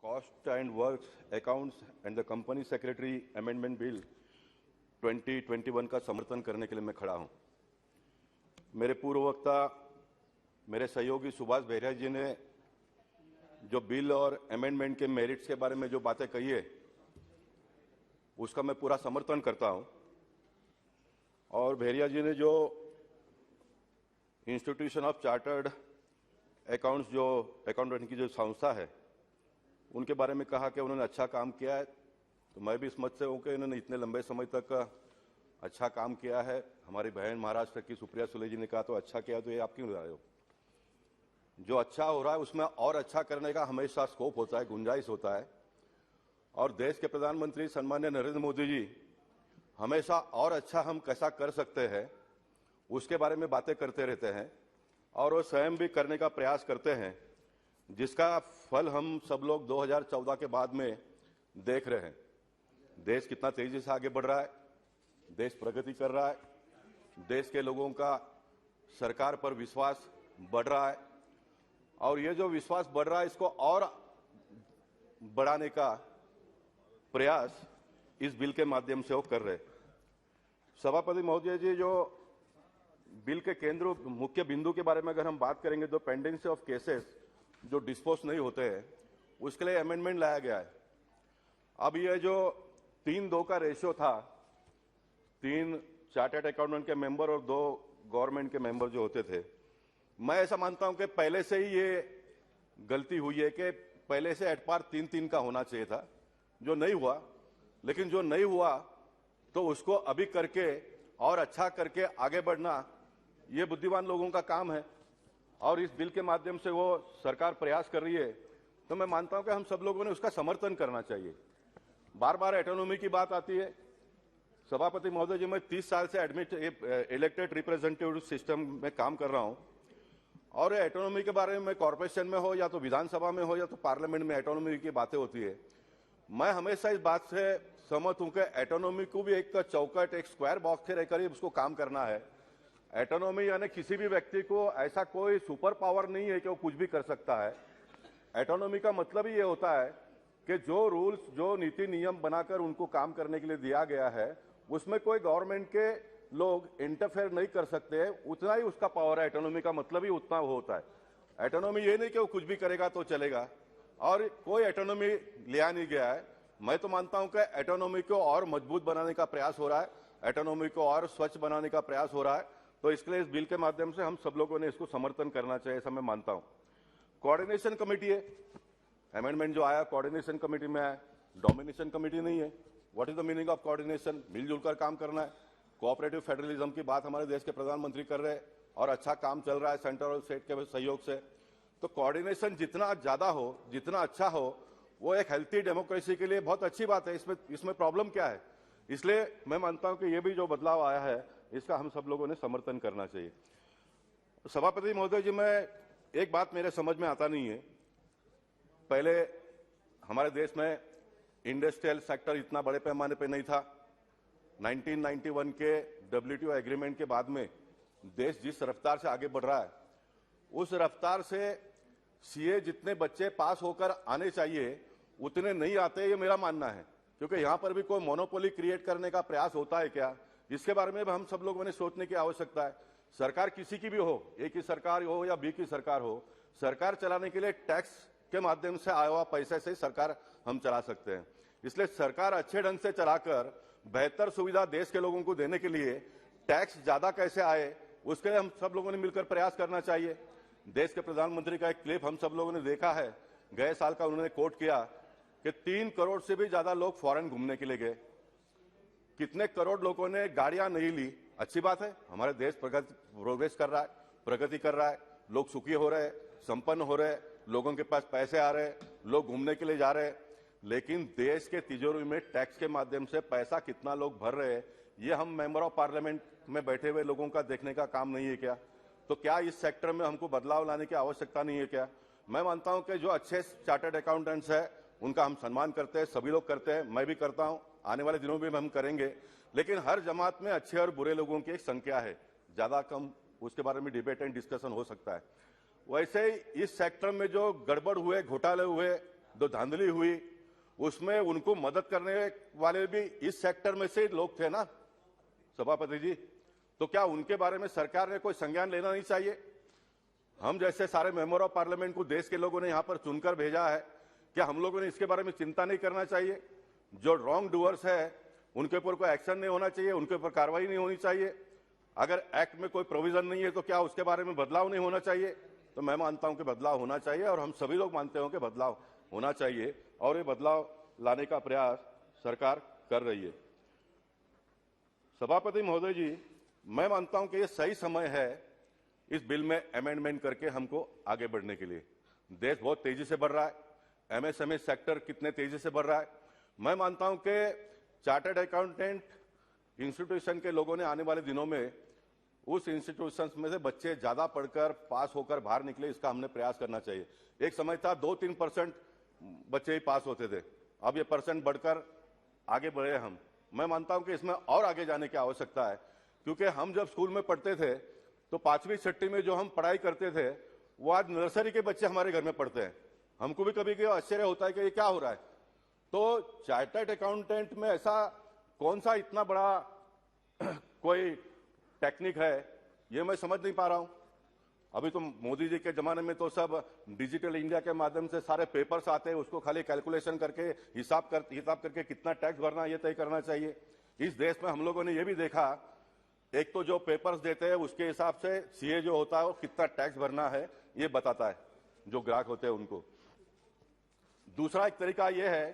Cost and Works Accounts and the Company Secretary Amendment Bill 2021 का समर्थन करने के लिए मैं खड़ा हूं। मेरे पूर्व वक्ता मेरे सहयोगी सुभाष बेहरा जी ने जो बिल और अमेंडमेंट के मेरिट्स के बारे में जो बातें कही है उसका मैं पूरा समर्थन करता हूं। और बेहरिया जी ने जो इंस्टीट्यूशन ऑफ चार्टर्ड अकाउंट्स जो अकाउंटेंट की जो संस्था है उनके बारे में कहा कि उन्होंने अच्छा काम किया है, तो मैं भी इस मत से हूं कि उन्होंने इतने लंबे समय तक अच्छा काम किया है। हमारी बहन महाराष्ट्र की सुप्रिया सुले जी ने कहा तो अच्छा किया, तो ये आप क्यों ला रहे हो? जो अच्छा हो रहा है उसमें और अच्छा करने का हमेशा स्कोप होता है, गुंजाइश होता है। और देश के प्रधानमंत्री सम्मान्य नरेंद्र मोदी जी हमेशा और अच्छा हम कैसा कर सकते हैं उसके बारे में बातें करते रहते हैं और वो स्वयं भी करने का प्रयास करते हैं, जिसका फल हम सब लोग 2014 के बाद में देख रहे हैं। देश कितना तेजी से आगे बढ़ रहा है, देश प्रगति कर रहा है, देश के लोगों का सरकार पर विश्वास बढ़ रहा है और ये जो विश्वास बढ़ रहा है इसको और बढ़ाने का प्रयास इस बिल के माध्यम से वो कर रहे हैं। सभापति महोदय जी, जो बिल के केंद्र मुख्य बिंदु के बारे में अगर हम बात करेंगे तो पेंडेंसी ऑफ केसेस जो डिस्पोज नहीं होते हैं उसके लिए अमेंडमेंट लाया गया है। अब ये जो 3-2 का रेशियो था, 3 चार्टर्ड अकाउंटेंट के मेंबर और 2 गवर्नमेंट के मेंबर जो होते थे, मैं ऐसा मानता हूं कि पहले से ही ये गलती हुई है कि पहले से एट पार 3-3 का होना चाहिए था, जो नहीं हुआ। लेकिन जो नहीं हुआ तो उसको अभी करके और अच्छा करके आगे बढ़ना ये बुद्धिमान लोगों का काम है और इस बिल के माध्यम से वो सरकार प्रयास कर रही है, तो मैं मानता हूं कि हम सब लोगों ने उसका समर्थन करना चाहिए। बार बार ऑटोनॉमी की बात आती है। सभापति महोदय जी, मैं 30 साल से इलेक्टेड रिप्रेजेंटेटिव सिस्टम में काम कर रहा हूं और ऑटोनॉमी के बारे में कॉर्पोरेशन में हो या तो विधानसभा में हो या तो पार्लियामेंट में ऑटोनॉमी की बातें होती है। मैं हमेशा इस बात से सहमत हूं कि ऑटोनॉमी को भी एक चौकट, एक स्क्वायर बॉक्स से रहकर ही उसको काम करना है। ऑटोनॉमी यानी किसी भी व्यक्ति को ऐसा कोई सुपर पावर नहीं है कि वो कुछ भी कर सकता है। ऑटोनॉमी का मतलब ही ये होता है कि जो रूल्स, जो नीति नियम बनाकर उनको काम करने के लिए दिया गया है उसमें कोई गवर्नमेंट के लोग इंटरफेयर नहीं कर सकते, उतना ही उसका पावर है। ऑटोनॉमी का मतलब ही उतना होता है। ऑटोनॉमी ये नहीं कि वो कुछ भी करेगा तो चलेगा, और कोई ऑटोनॉमी लिया नहीं गया है। मैं तो मानता हूं कि ऑटोनॉमी को और मजबूत बनाने का प्रयास हो रहा है, ऑटोनॉमी को और स्वच्छ बनाने का प्रयास हो रहा है। तो इसके लिए इस बिल के माध्यम से हम सब लोगों ने इसको समर्थन करना चाहिए, ऐसा मैं मानता हूं। कोऑर्डिनेशन कमेटी है, अमेंडमेंट जो आया कोऑर्डिनेशन कमेटी में है, डोमिनेशन कमेटी नहीं है। What is the meaning of coordination? मिलजुल कर काम करना है। कोऑपरेटिव फेडरलिज्म की बात हमारे देश के प्रधानमंत्री कर रहे हैं और अच्छा काम चल रहा है सेंटर और स्टेट के सहयोग से। तो कोऑर्डिनेशन जितना ज्यादा हो, जितना अच्छा हो, वो एक हेल्थी डेमोक्रेसी के लिए बहुत अच्छी बात है। इसमें प्रॉब्लम क्या है? इसलिए मैं मानता हूं कि ये भी जो बदलाव आया है इसका हम सब लोगों ने समर्थन करना चाहिए। सभापति महोदय जी, मैं एक बात मेरे समझ में आता नहीं है। पहले हमारे देश में इंडस्ट्रियल सेक्टर इतना बड़े पैमाने पर नहीं था। 1991 के WTO एग्रीमेंट के बाद में देश जिस रफ्तार से आगे बढ़ रहा है उस रफ्तार से सीए जितने बच्चे पास होकर आने चाहिए उतने नहीं आते, ये मेरा मानना है। क्योंकि यहां पर भी कोई मोनोपोली क्रिएट करने का प्रयास होता है क्या, इसके बारे में भी हम सब लोगों ने सोचने की आवश्यकता है। सरकार किसी की भी हो, ए की सरकार हो या बी की सरकार हो, सरकार चलाने के लिए टैक्स के माध्यम से आया हुआ पैसे से सरकार हम चला सकते हैं। इसलिए सरकार अच्छे ढंग से चलाकर बेहतर सुविधा देश के लोगों को देने के लिए टैक्स ज्यादा कैसे आए उसके लिए हम सब लोगों ने मिलकर प्रयास करना चाहिए। देश के प्रधानमंत्री का एक क्लिप हम सब लोगों ने देखा है, गए साल का उन्होंने कोट किया कि 3 करोड़ से भी ज्यादा लोग फॉरेन घूमने के लिए गए। कितने करोड़ लोगों ने गाड़ियां नहीं ली, अच्छी बात है। हमारे देश प्रोग्रेस कर रहा है, प्रगति कर रहा है, लोग सुखी हो रहे हैं, संपन्न हो रहे हैं, लोगों के पास पैसे आ रहे हैं, लोग घूमने के लिए जा रहे हैं। लेकिन देश के तिजोरी में टैक्स के माध्यम से पैसा कितना लोग भर रहे हैं, ये हम मेंबर ऑफ पार्लियामेंट में बैठे हुए लोगों का देखने का काम नहीं है क्या? तो क्या इस सेक्टर में हमको बदलाव लाने की आवश्यकता नहीं है क्या? मैं मानता हूं कि जो अच्छे चार्टर्ड अकाउंटेंट्स हैं उनका हम सम्मान करते हैं, सभी लोग करते हैं, मैं भी करता हूं, आने वाले दिनों में भी हम करेंगे। लेकिन हर जमात में अच्छे और बुरे लोगों की एक संख्या है, ज्यादा कम उसके बारे में डिबेट एंड डिस्कशन हो सकता है। वैसे ही इस सेक्टर में जो गड़बड़ हुए, घोटाले हुए, जो धांधली हुई उसमें उनको मदद करने वाले भी इस सेक्टर में से लोग थे ना सभापति जी, तो क्या उनके बारे में सरकार ने कोई संज्ञान लेना नहीं चाहिए? हम जैसे सारे मेंबर ऑफ पार्लियामेंट को देश के लोगों ने यहां पर चुनकर भेजा है, क्या हम लोगों ने इसके बारे में चिंता नहीं करना चाहिए? जो रॉन्ग डूअर्स है उनके ऊपर कोई एक्शन नहीं होना चाहिए, उनके ऊपर कार्रवाई नहीं होनी चाहिए? अगर एक्ट में कोई प्रोविजन नहीं है तो क्या उसके बारे में बदलाव नहीं होना चाहिए? तो मैं मानता हूं कि बदलाव होना चाहिए और हम सभी लोग मानते हो कि बदलाव होना चाहिए और ये बदलाव लाने का प्रयास सरकार कर रही है। सभापति महोदय जी, मैं मानता हूं कि ये सही समय है इस बिल में अमेंडमेंट करके हमको आगे बढ़ने के लिए। देश बहुत तेजी से बढ़ रहा है, एमएसएमई सेक्टर कितने तेजी से बढ़ रहा है। मैं मानता हूं कि चार्टर्ड अकाउंटेंट इंस्टीट्यूशन के लोगों ने आने वाले दिनों में उस इंस्टीट्यूशन में से बच्चे ज्यादा पढ़कर पास होकर बाहर निकले, इसका हमने प्रयास करना चाहिए। एक समय था 2-3% बच्चे ही पास होते थे, अब ये परसेंट बढ़कर आगे बढ़े हम। मैं मानता हूं कि इसमें और आगे जाने की आवश्यकता है, क्योंकि हम जब स्कूल में पढ़ते थे तो 5वीं 6वीं में जो हम पढ़ाई करते थे वो आज नर्सरी के बच्चे हमारे घर में पढ़ते हैं। हमको भी कभी आश्चर्य होता है कि ये क्या हो रहा है। तो चार्टर्ड अकाउंटेंट में ऐसा कौन सा इतना बड़ा कोई टेक्निक है, ये मैं समझ नहीं पा रहा हूं। अभी तो मोदी जी के जमाने में तो सब डिजिटल इंडिया के माध्यम से सारे पेपर्स आते हैं, उसको खाली कैलकुलेशन करके हिसाब करके कितना टैक्स भरना है ये तय करना चाहिए। इस देश में हम लोगों ने ये भी देखा, एक तो जो पेपर्स देते हैं उसके हिसाब से सीए जो होता है वो कितना टैक्स भरना है ये बताता है जो ग्राहक होते हैं उनको। दूसरा एक तरीका यह है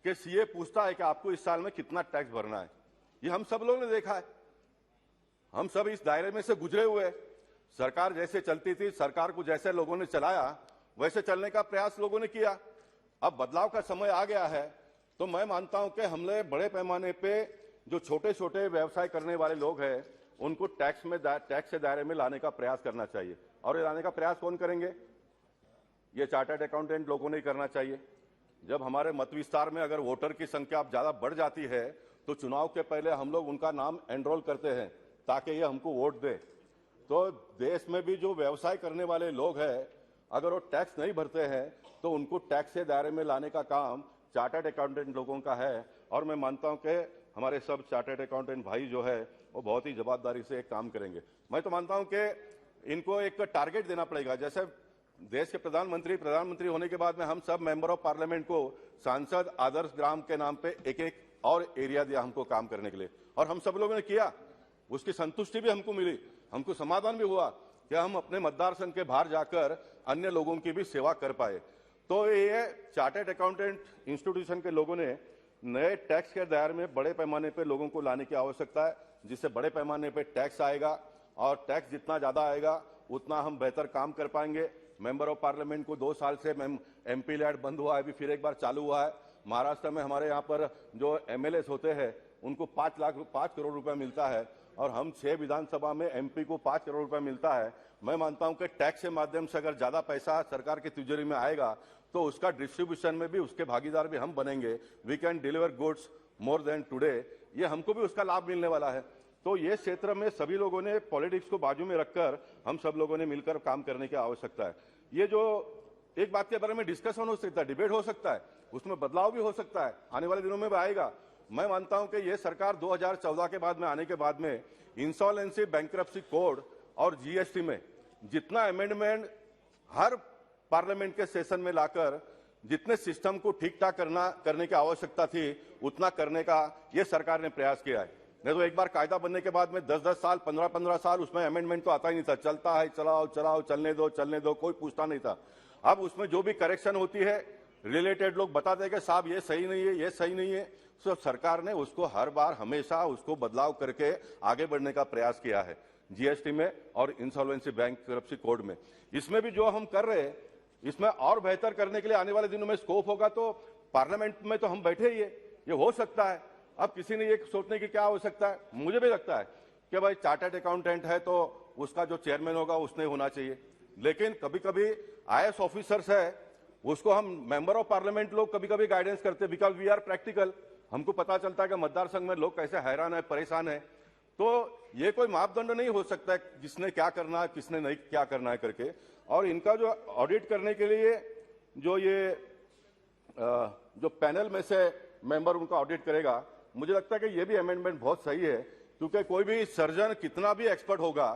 कि सीए पूछता है कि आपको इस साल में कितना टैक्स भरना है। ये हम सब लोगों ने देखा है, हम सब इस दायरे में से गुजरे हुए। सरकार जैसे चलती थी, सरकार को जैसे लोगों ने चलाया वैसे चलने का प्रयास लोगों ने किया। अब बदलाव का समय आ गया है, तो मैं मानता हूं कि हमने बड़े पैमाने पे जो छोटे छोटे व्यवसाय करने वाले लोग हैं उनको टैक्स के दायरे में लाने का प्रयास करना चाहिए। और ये लाने का प्रयास कौन करेंगे? ये चार्टर्ड अकाउंटेंट लोगों ने करना चाहिए। जब हमारे मत विस्तार में अगर वोटर की संख्या ज्यादा बढ़ जाती है तो चुनाव के पहले हम लोग उनका नाम एनरोल करते हैं ताकि ये हमको वोट दे। तो देश में भी जो व्यवसाय करने वाले लोग हैं अगर वो टैक्स नहीं भरते हैं तो उनको टैक्स के दायरे में लाने का काम चार्टर्ड अकाउंटेंट लोगों का है। और मैं मानता हूं कि हमारे सब चार्टर्ड अकाउंटेंट भाई जो है वो बहुत ही जवाबदारी से एक काम करेंगे। मैं तो मानता हूं कि इनको एक टारगेट देना पड़ेगा। जैसे देश के प्रधानमंत्री होने के बाद में हम सब मेंबर ऑफ पार्लियामेंट को सांसद आदर्श ग्राम के नाम पे एक और एरिया दिया हमको काम करने के लिए, और हम सब लोगों ने किया। उसकी संतुष्टि भी हमको मिली, हमको समाधान भी हुआ कि हम अपने मतदार संघ के बाहर जाकर अन्य लोगों की भी सेवा कर पाए। तो ये चार्टर्ड अकाउंटेंट इंस्टीट्यूशन के लोगों ने नए टैक्स के दायरे में बड़े पैमाने पे लोगों को लाने की आवश्यकता है, जिससे बड़े पैमाने पे टैक्स आएगा और टैक्स जितना ज्यादा आएगा उतना हम बेहतर काम कर पाएंगे। मेंबर ऑफ पार्लियामेंट को 2 साल से एमपी लैड बंद हुआ है, अभी फिर एक बार चालू हुआ है। महाराष्ट्र में हमारे यहाँ पर जो एमएलएस होते हैं उनको 5 करोड़ रुपए मिलता है और हम 6 विधानसभा में एमपी को 5 करोड़ रुपए मिलता है। मैं मानता हूं कि टैक्स के माध्यम से अगर ज्यादा पैसा सरकार की तिजोरी में आएगा तो उसका डिस्ट्रीब्यूशन में भी उसके भागीदार भी हम बनेंगे। We can deliver goods more than today, ये हमको भी उसका लाभ मिलने वाला है। तो ये क्षेत्र में सभी लोगों ने पॉलिटिक्स को बाजू में रखकर हम सब लोगों ने मिलकर काम करने की आवश्यकता है। ये जो एक बात के बारे में डिस्कशन हो सकता है, डिबेट हो सकता है, उसमें बदलाव भी हो सकता है, आने वाले दिनों में भी आएगा। मैं मानता हूं कि ये सरकार 2014 के बाद में आने के बाद में इंसॉल्वेंसी बैंक्रप्सी कोड और जीएसटी में जितना अमेंडमेंट हर पार्लियामेंट के सेशन में लाकर जितने सिस्टम को ठीक ठाक करने की आवश्यकता थी उतना करने का ये सरकार ने प्रयास किया है। नहीं तो एक बार कायदा बनने के बाद में 10-10 साल 15-15 साल उसमें अमेंडमेंट तो आता ही नहीं था, चलता है चलाओ चलने दो, कोई पूछता नहीं था। अब उसमें जो भी करेक्शन होती है रिलेटेड लोग बताते हैं कि साहब ये सही नहीं है, ये सही नहीं है। तो सरकार ने उसको हर बार हमेशा उसको बदलाव करके आगे बढ़ने का प्रयास किया है जीएसटी में और इंसॉल्वेंसी बैंक्रप्सी कोड में। इसमें भी जो हम कर रहे हैं इसमें और बेहतर करने के लिए आने वाले दिनों में स्कोप होगा। तो पार्लियामेंट में तो हम बैठे ही है, ये हो सकता है। अब किसी ने ये सोचने की क्या आवश्यकता है? मुझे भी लगता है कि भाई चार्टर्ड अकाउंटेंट है तो उसका जो चेयरमैन होगा उसने होना चाहिए, लेकिन कभी कभी आईएएस ऑफिसर्स है उसको हम मेंबर ऑफ पार्लियामेंट लोग कभी कभी गाइडेंस करते, बिकॉज वी आर प्रैक्टिकल। हमको पता चलता है कि मतदार संघ में लोग कैसे हैरान है, परेशान है। तो ये कोई मापदंड नहीं हो सकता है किसने क्या करना है किसने नहीं क्या करना है करके। और इनका जो ऑडिट करने के लिए जो ये जो पैनल में से मेंबर उनका ऑडिट करेगा, मुझे लगता है कि ये भी अमेंडमेंट बहुत सही है, क्योंकि कोई भी सर्जन कितना भी एक्सपर्ट होगा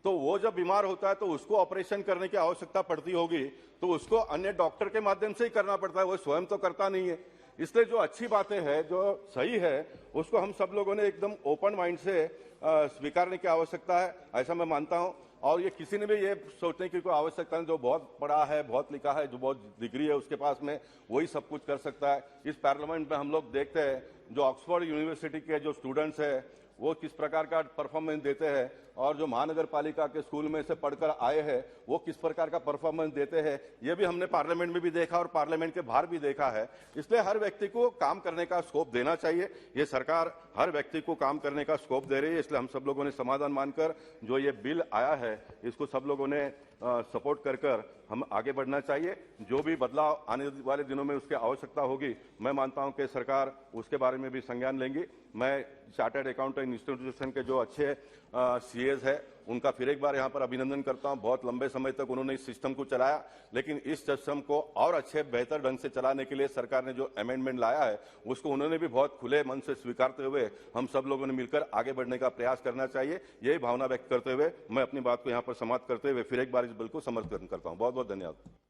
तो वो जब बीमार होता है तो उसको ऑपरेशन करने की आवश्यकता पड़ती होगी तो उसको अन्य डॉक्टर के माध्यम से ही करना पड़ता है, वो स्वयं तो करता नहीं है। इसलिए जो अच्छी बातें हैं, जो सही है, उसको हम सब लोगों ने एकदम ओपन माइंड से स्वीकारने की आवश्यकता है, ऐसा मैं मानता हूं। और ये किसी ने भी ये सोचने की कोई आवश्यकता नहीं, जो बहुत पढ़ा है, बहुत लिखा है, जो बहुत डिग्री है उसके पास में, वही सब कुछ कर सकता है। इस पार्लियामेंट में हम लोग देखते हैं जो ऑक्सफोर्ड यूनिवर्सिटी के जो स्टूडेंट्स हैं वो किस प्रकार का परफॉर्मेंस देते हैं, और जो महानगर पालिका के स्कूल में से पढ़कर आए हैं वो किस प्रकार का परफॉर्मेंस देते हैं, ये भी हमने पार्लियामेंट में भी देखा और पार्लियामेंट के बाहर भी देखा है। इसलिए हर व्यक्ति को काम करने का स्कोप देना चाहिए। ये सरकार हर व्यक्ति को काम करने का स्कोप दे रही है, इसलिए हम सब लोगों ने समाधान मानकर जो ये बिल आया है इसको सब लोगों ने सपोर्ट कर हम आगे बढ़ना चाहिए। जो भी बदलाव आने वाले दिनों में उसकी आवश्यकता होगी, मैं मानता हूं कि सरकार उसके बारे में भी संज्ञान लेंगी। मैं चार्टर्ड अकाउंटेंट इंस्टीट्यूशन के जो अच्छे सीएस है उनका फिर एक बार यहां पर अभिनंदन करता हूं। बहुत लंबे समय तक उन्होंने इस सिस्टम को चलाया, लेकिन इस सिस्टम को और अच्छे बेहतर ढंग से चलाने के लिए सरकार ने जो अमेंडमेंट लाया है उसको उन्होंने भी बहुत खुले मन से स्वीकारते हुए हम सब लोगों ने मिलकर आगे बढ़ने का प्रयास करना चाहिए। यही भावना व्यक्त करते हुए मैं अपनी बात को यहां पर समाप्त करते हुए फिर एक बार इस बिल को समर्थन करता हूं। बहुत बहुत धन्यवाद।